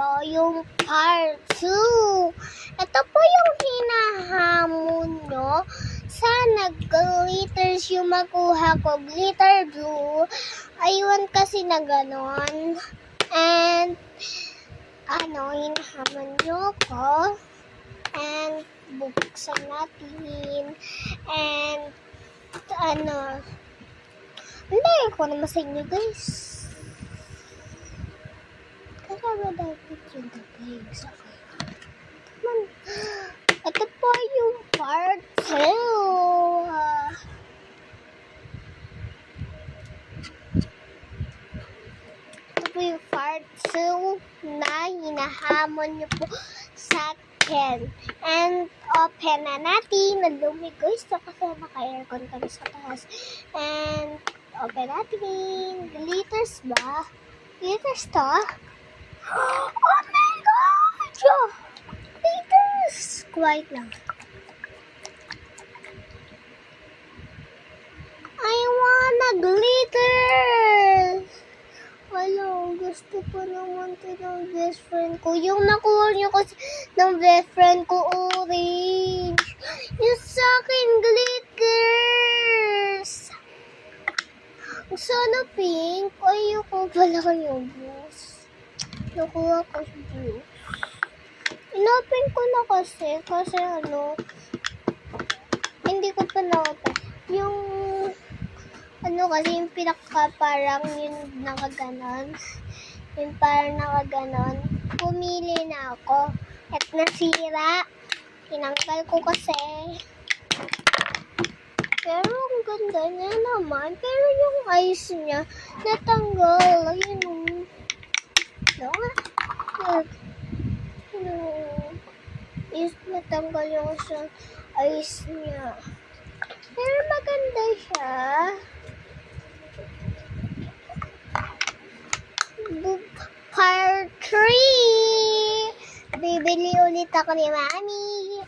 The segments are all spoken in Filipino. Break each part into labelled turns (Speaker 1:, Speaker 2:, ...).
Speaker 1: po yung part 2. Ito po yung hinahamon nyo. Sana glitters yung makuha ko. Glitter blue. Ayun kasi na ganon. And, hinahamon nyo ko. And, bubuksan natin. And, hindi ko naman sa inyo, guys. Kasama dapat yung guys. Okay. Come on. Ito po yung part 2. Ito po yung part 2 na hinahamon nyo po sa akin. And open na natin. Nalumi guys. Kasi naka-aircon kami sa taas. And open natin. Glitters ba? Glitters to? Oh my God! Glitters! Quiet lang. I wanna glitters! Hello, gusto ko naman ito ng best friend ko. Yung nakuha niyo kasi ng best friend ko, orange. Yung sa akin, glitters! Sana pink. Ayoko pala kayo, boss. Nakuha ko si blue. Inopen ko na kasi hindi ko pa na-open. Yung, kasi yung pinaka parang yung nakaganon. Yung parang nakaganon. Pumili na ako. At nasira. Tinanggal ko kasi. Pero ang ganda niya naman. Pero yung eyes niya, natanggal. Ayun o. Is natanggal yung eyes niya. Pero maganda siya. Part 3. Bibili ulit ako ni Mami.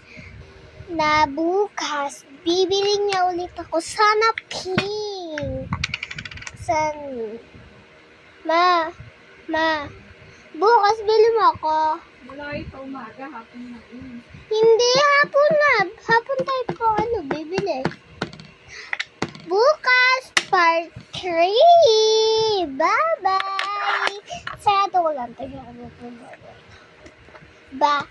Speaker 1: Na bukas, bibili niya ulit ako. Sana pink. Ma, bukas bili mo ako.
Speaker 2: Wala ito umaga, hapon na yun.
Speaker 1: Hindi, hapon na. Hapon tayo po, bibili. Bukas, part 3. Bye-bye. Sarado ko lang. Bye.